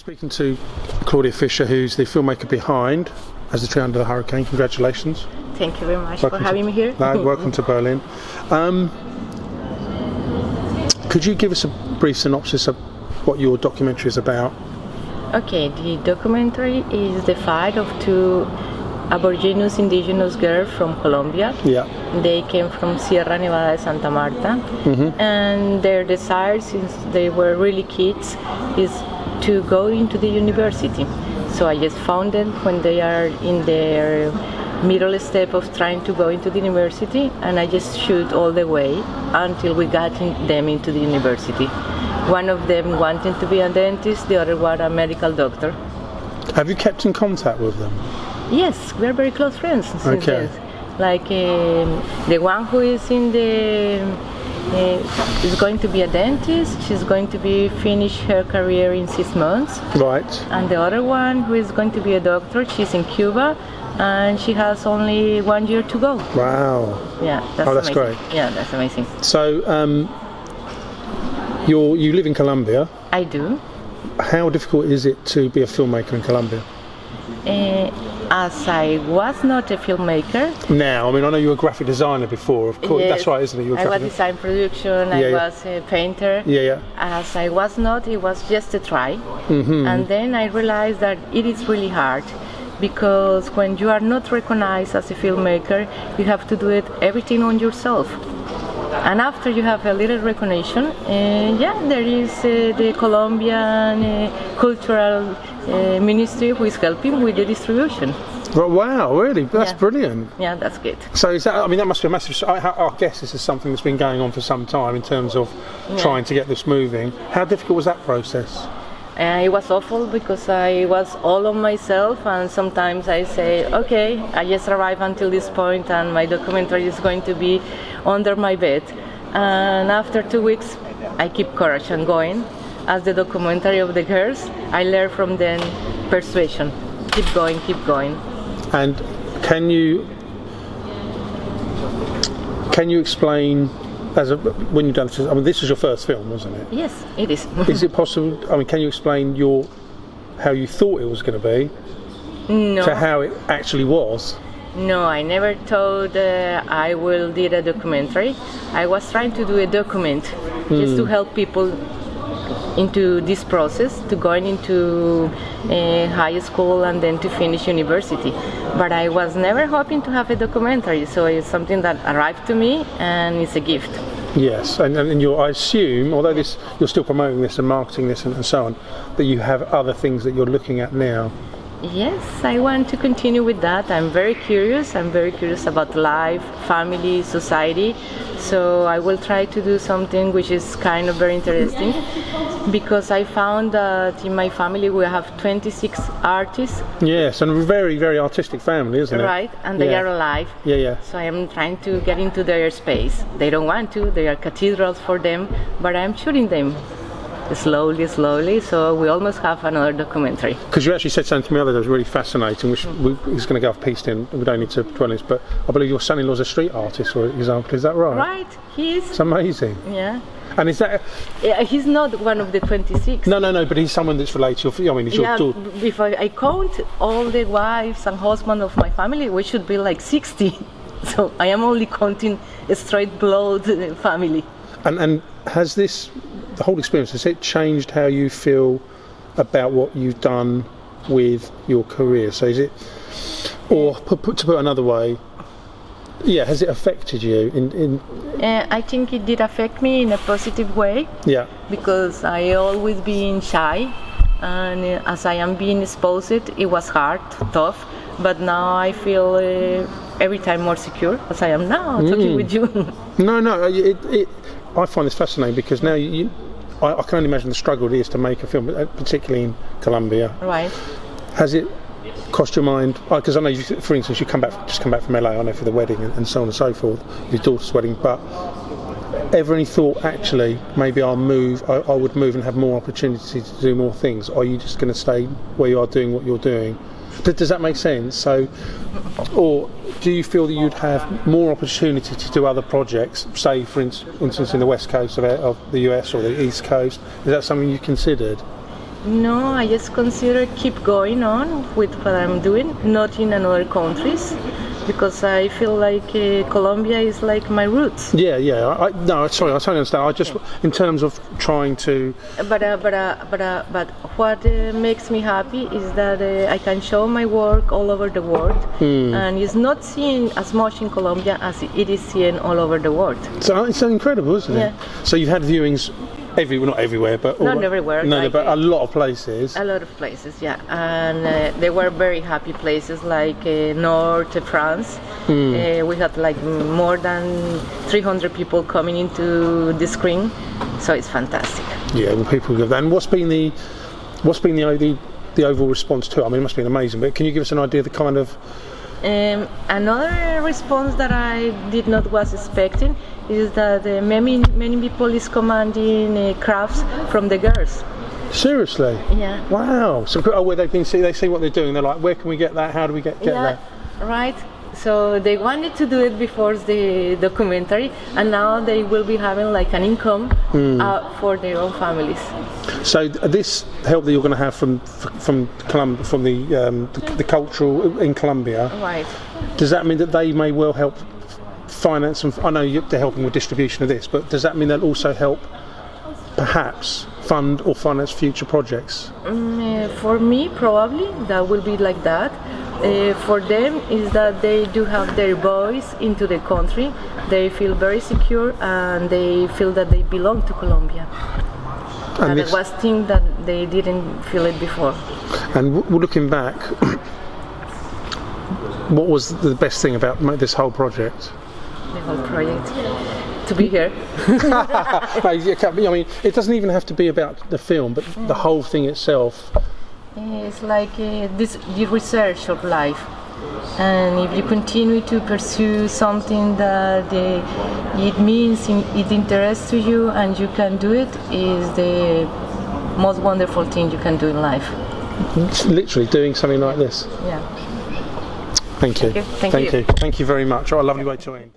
speaking to Claudia Fischer, who's the filmmaker behind As the Tree Under the Hurricane. Congratulations. Thank you very much for having me here. Welcome to Berlin. Could you give us a brief synopsis of what your documentary is about? Okay, the documentary is the fight of two Aboriginous indigenous girls from Colombia. Yeah. They came from Sierra Nevada de Santa Marta, and their desire since they were really kids is to go into the university. So I just found them when they are in their middle step of trying to go into the university, and I just shoot all the way until we got them into the university. One of them wanting to be a dentist, the other one a medical doctor. Have you kept in contact with them? Yes, we're very close friends since Okay. then. Like the one who is in the is going to be a dentist. She's going to be finish her career in 6 months. Right. And the other one who is going to be a doctor, she's in Cuba, and she has only 1 year to go. Wow. Yeah, that's that's amazing. great. Yeah, that's amazing. So, you live in Colombia. I do. How difficult is it to be a filmmaker in Colombia? As I was not a filmmaker. Now, I mean, I know you were a graphic designer before, of course. Yes, That's right, isn't it? You were I was design production, I was a painter. Yeah. As I was not, it was just a try. And then I realized that it is really hard, because when you are not recognized as a filmmaker, you have to do it everything on yourself. And after you have a little recognition, there is the Colombian Cultural Ministry who is helping with the distribution. Wow, really? That's brilliant. Yeah, that's good. So is that, I mean, that must be a massive, I guess this is something that's been going on for some time in terms of trying to get this moving. How difficult was that process? It was awful because I was all on myself, and sometimes I say, okay, I just arrived until this point and my documentary is going to be under my bed. And after 2 weeks, I keep courage and going. As the documentary of the girls, I learned from them persuasion. Keep going, keep going. And can you explain, when you've done this, I mean, this is your first film, wasn't it? Yes, it is. Is it possible, I mean, can you explain how you thought it was going to be to how it actually was? No, I never thought I will do a documentary. I was trying to do a document just to help people into this process, to going into high school and then to finish university. But I was never hoping to have a documentary, so it's something that arrived to me and it's a gift. Yes, and I assume, although you're still promoting this and marketing this and so on, that you have other things that you're looking at now. Yes, I want to continue with that. I'm very curious. I'm very curious about life, family, society. So I will try to do something which is kind of very interesting, because I found that in my family we have 26 artists. Yes, and a very, very artistic family, isn't it? Right, and they are alive. Yeah. So I am trying to get into their space. They don't want to. They are cathedrals for them, but I'm shooting them. Slowly, so we almost have another documentary. Because you actually said something to me the other day that was really fascinating, which is going to go off pieced in, we don't need to dwell on this, but I believe your son-in-law's a street artist, for example, is that right? Right, he is. It's amazing. Yeah. And is that... he's not one of the 26. No, but he's someone that's related to your... I mean, he's your daughter. If I count all the wives and husbands of my family, we should be like 60. So I am only counting a straight blood family. And has this... the whole experience, has it changed how you feel about what you've done with your career? So is it, or to put another way, has it affected you? I think it did affect me in a positive way. Yeah. Because I always been shy, and as I am being exposed, it was hard, tough, but now I feel every time more secure, as I am now talking with you. No, I find this fascinating, because now I can only imagine the struggle it is to make a film, particularly in Colombia. Right. Has it crossed your mind? Because I know, for instance, you come back from LA, I know, for the wedding and so on and so forth, your daughter's wedding. But ever any thought, actually, maybe I would move and have more opportunity to do more things? Or are you just going to stay where you are doing what you're doing? Does that make sense? So, or do you feel that you'd have more opportunity to do other projects, say for instance in the west coast of the US or the east coast? Is that something you considered? No, I just consider keep going on with what I'm doing, not in another countries, because I feel like Colombia is like my roots. Yeah. No, sorry, I totally understand. I just, in terms of trying to. But what makes me happy is that I can show my work all over the world, and it's not seen as much in Colombia as it is seen all over the world. So it's incredible, isn't it? Yeah. So you've had viewings not everywhere, but not everywhere. No, but a lot of places. A lot of places, yeah, and they were very happy places like North France. We had like more than 300 people coming into the screen, so it's fantastic. Yeah, well, people give that. And what's been the overall response to it? I mean, it must have been amazing. But can you give us an idea of the kind of? Another response that I did not was expecting is that many people is commanding crafts from the girls. Seriously? Yeah. Wow. So where they see what they're doing. They're like, where can we get that? How do we get that? Right. So they wanted to do it before the documentary, and now they will be having like an income for their own families. So this help that you're going to have from the cultural in Colombia. Right. Does that mean that they may well help finance? And I know they're helping with distribution of this, but does that mean they'll also help, perhaps, fund or finance future projects? For me, probably that will be like that. For them is that they do have their voice into the country. They feel very secure and they feel that they belong to Colombia. And it was thing that they didn't feel it before. And looking back, what was the best thing about this whole project? The whole project? To be here. I mean, it doesn't even have to be about the film, but the whole thing itself. It's like the research of life, and if you continue to pursue something that it means it interests to you and you can do it, is the most wonderful thing you can do in life. It's literally doing something like this. Yeah. Thank you. Thank you. Thank you very much. Oh, a lovely way to end.